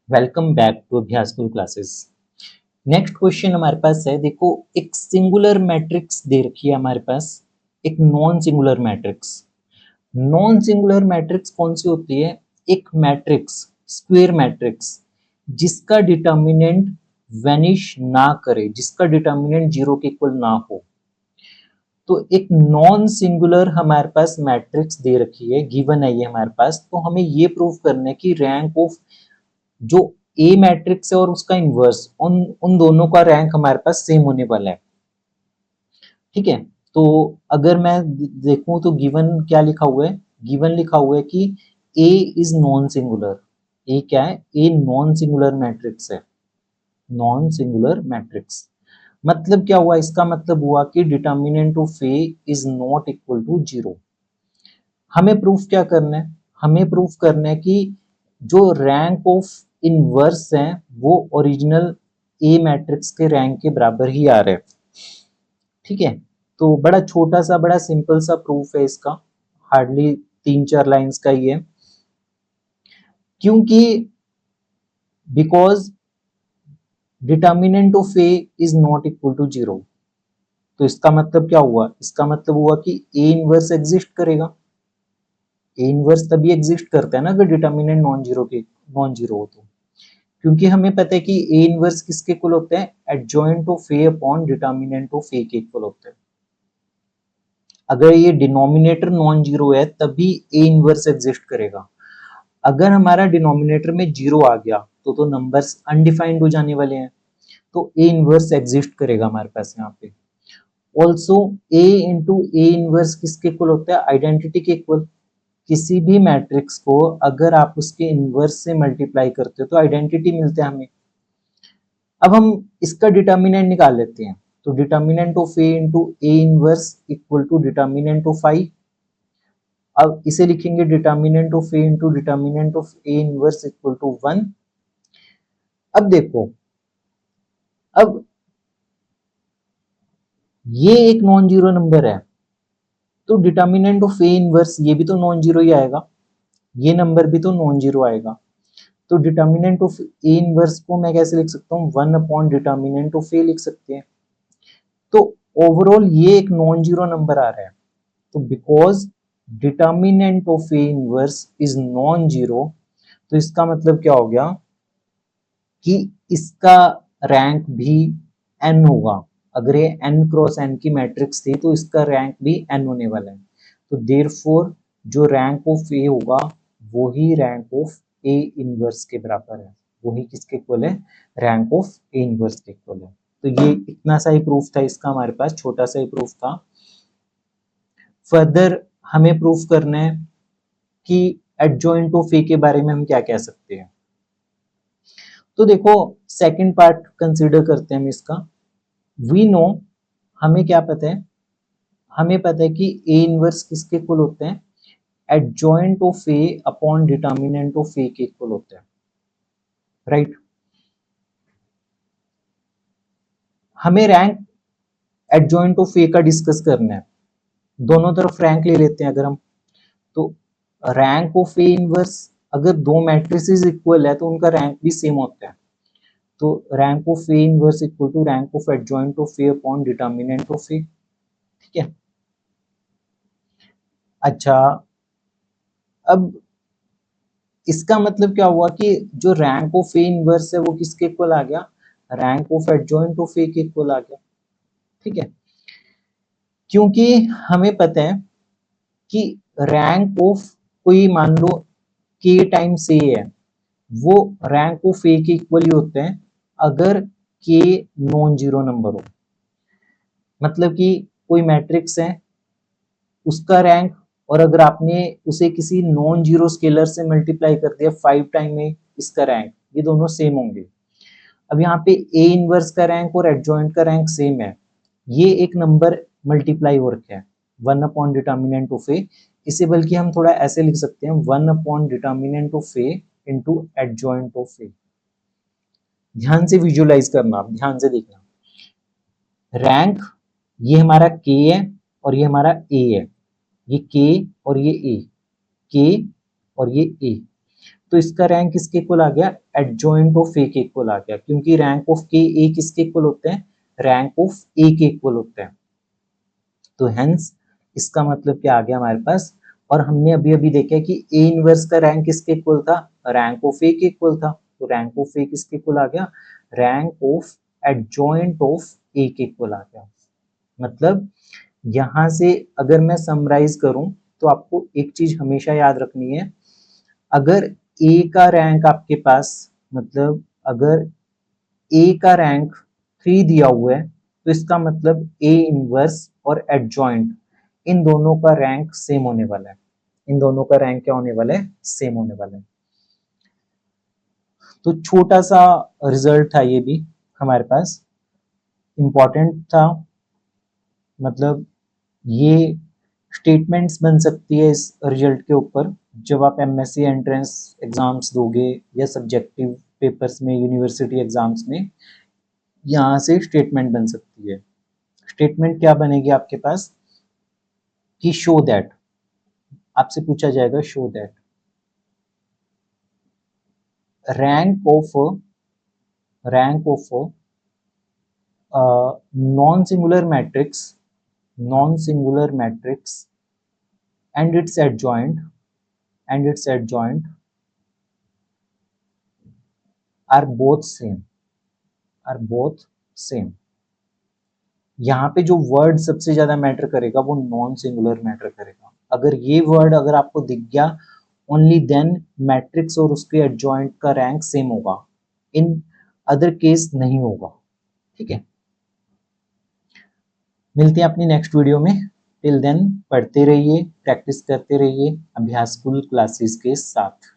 Welcome back to अभ्यास गुरु classes. Next question हमारे पास है, देखो एक सिंगुलर मैट्रिक्स दे रखी है हमारे पास, एक non singular matrix. Non singular matrix कौन सी होती है? एक मैट्रिक्स, स्क्वायर मैट्रिक्स, जिसका डिटर्मिनेंट वैनिश ना करे, जिसका डिटर्मिनेंट जीरो के इक्वल ना हो। तो एक नॉन सिंगुलर हमारे पास मैट्रिक्स दे रखी है, गिवन है ये हमारे पास। तो हमें ये प्रूव करना है कि रैंक ऑफ जो ए मैट्रिक्स है और उसका इनवर्स, उन उन दोनों का रैंक हमारे पास सेम होने वाला है। ठीक है, तो अगर मैं देखूं तो गिवन क्या लिखा हुआ है? गिवन लिखा हुआ है कि A is non singular. A क्या है? ए नॉन सिंगुलर मैट्रिक्स है। नॉन सिंगुलर मैट्रिक्स मतलब क्या हुआ? इसका मतलब हुआ कि determinant of A is not equal to zero. हमें प्रूफ क्या करना है? हमें प्रूफ करना है कि जो रैंक ऑफ इनवर्स है वो ओरिजिनल ए मैट्रिक्स के रैंक के बराबर ही आ रहा है। ठीक है, तो बड़ा छोटा सा, बड़ा सिंपल सा प्रूफ है इसका, हार्डली 3-4 लाइंस का ही है। क्योंकि because determinant of A is not equal to zero. तो इसका मतलब क्या हुआ? इसका मतलब हुआ कि ए इनवर्स एग्जिस्ट करेगा। ए इनवर्स तभी एग्जिस्ट करता है ना अगर डिटर्मिनेंट नॉन जीरो हो। तो क्योंकि हमें पता है कि ए इनवर्स किसके इक्वल होते हैं? Adjoint of A upon determinant of A के इक्वल होते हैं। अगर ये डिनोमिनेटर नॉन जीरो है तभी ए इनवर्स एग्जिस्ट करेगा। अगर हमारा डिनोमिनेटर में जीरो आ गया तो नंबर्स अनडिफाइंड हो जाने वाले हैं। तो ए इनवर्स एग्जिस्ट करेगा हमारे पास यहाँ पे। Also a into A inverse किसके इक्वल होता है? आइडेंटिटी के इक्वल। किसी भी मैट्रिक्स को अगर आप उसके इनवर्स से मल्टीप्लाई करते हो तो आइडेंटिटी मिलता है हमें। अब हम इसका डिटर्मिनेंट निकाल लेते हैं। तो determinant of A into A inverse equal to determinant of I. अब इसे लिखेंगे determinant of A into determinant of A inverse equal to 1। अब देखो, अब ये एक नॉन जीरो नंबर है तो डिटर्मिनेंट ऑफ ए इनवर्स ये भी तो नॉन जीरो ही आएगा, ये नंबर भी तो नॉन जीरो आएगा। तो डिटर्मिनेंट ऑफ ए इनवर्स को मैं कैसे लिख सकता हूँ? 1 अपॉन डिटर्मिनेंट ऑफ ए लिख सकते हैं। तो ओवरऑल ये एक नॉन जीरो नंबर आ रहा है। तो because determinant of A inverse is non zero, तो इसका मतलब क्या हो गया कि इसका रैंक भी n होगा। अगर ये n क्रॉस n की मैट्रिक्स थी तो इसका रैंक भी n होने वाला है। तो देयरफॉर जो रैंक ऑफ ए होगा वो ही रैंक ऑफ ए इनवर्स के बराबर है। वही किसके इक्वल है? रैंक ऑफ ए इनवर्स के इक्वल है। तो ये इतना सा ही प्रूफ था इसका, हमारे पास छोटा सा ही प्रूफ था। फर्दर हमें प्रूफ करना है कि एडजॉइंट ऑफ ए के बारे में हम क्या कह सकते हैं। तो देखो सेकंड पार्ट कंसीडर करते हैं हम इसका। वी नो, हमें क्या पता है? हमें पता है कि ए इनवर्स किसके इक्वल होते हैं? Adjoint of A upon determinant of A के इक्वल होते हैं, राइट? हमें रैंक एडजॉइंट ऑफ ए का डिस्कस करना है। दोनों तरफ रैंक ले लेते हैं अगर हम, तो रैंक ऑफ ए इनवर्स, अगर दो मैट्रिसेस इक्वल है तो उनका रैंक भी सेम होता है। तो rank of A inverse equal to rank of adjoint of A upon determinant of A. ठीक है, अच्छा, अब इसका मतलब क्या हुआ कि जो रैंक ऑफ ए इनवर्स है वो किसके इक्वल आ गया? Rank of adjoint of A के इक्वल आ गया। ठीक है, क्योंकि हमें पता है कि रैंक ऑफ कोई, मान लो के टाइम्स ए है, वो रैंक ऑफ ए के इक्वल ही होते हैं अगर के नॉन जीरो नंबर हो। मतलब कि कोई मैट्रिक्स है, उसका रैंक, और अगर आपने उसे किसी नॉन जीरो स्केलर से मल्टीप्लाई कर दिया 5 टाइम में इसका रैंक, ये दोनों सेम होंगे। अब यहाँ पे ए इनवर्स का रैंक और एडजॉइंट का रैंक सेम है, ये एक नंबर मल्टीप्लाई हो रखा है 1 अपॉन डिटर्मिनेंट ऑफ ए। इसे बल्कि हम थोड़ा ऐसे लिख सकते हैं 1 upon determinant of A into adjoint of A. ध्यान से विजुअलाइज करना, आप ध्यान से देखना। रैंक, ये हमारा के है और ये हमारा ए है, ये के और ये ए, के और ये ए। तो इसका रैंक किसके इक्वल आ गया, एडजॉइंट ऑफ ए के इक्वल आ गया, क्योंकि रैंक ऑफ के ए किसके इक्वल होते हैं, रैंक ऑफ ए के इक्वल होते हैं। तो हेंस इसका मतलब क्या आ गया हमारे पास, और हमने अभी अभी देखा कि ए इनवर्स का रैंक किसके इक्वल था, रैंक ऑफ ए के इक्वल था। तो रैंक ऑफ ए किसके इक्वल आ गया, rank of adjoint of A के इक्वल आ गया। मतलब यहां से अगर मैं समराइज करूं तो आपको एक चीज हमेशा याद रखनी है, अगर ए का रैंक आपके पास, मतलब अगर ए का रैंक 3 दिया हुआ है तो इसका मतलब ए इनवर्स और एडजॉइंट इन दोनों का रैंक सेम होने वाला है, इन दोनों का रैंक क्या होने वाला है, सेम होने वाला है। तो छोटा सा रिजल्ट था ये भी हमारे पास, इंपॉर्टेंट था, मतलब ये स्टेटमेंट्स बन सकती है इस रिजल्ट के ऊपर जब आप एमएससी एंट्रेंस एग्जाम्स दोगे या सब्जेक्टिव पेपर्स में यूनिवर्सिटी एग्जाम्स में, यहाँ से स्टेटमेंट बन सकती है। स्टेटमेंट क्या बनेगी आपके पास कि शो दैट, आपसे पूछा जाएगा show that rank of non singular matrix and its adjoint are both same। यहाँ पे जो वर्ड सबसे ज्यादा मैटर करेगा वो नॉन सिंगुलर मैटर करेगा। अगर ये वर्ड अगर आपको दिख गया, ओनली देन मैट्रिक्स और उसके एडजॉइंट का रैंक सेम होगा, इन अदर केस नहीं होगा। ठीक है, मिलते हैं अपनी नेक्स्ट वीडियो में। टिल देन पढ़ते रहिए, प्रैक्टिस करते रहिए अभ्यास स्कूल क्लासेस के साथ।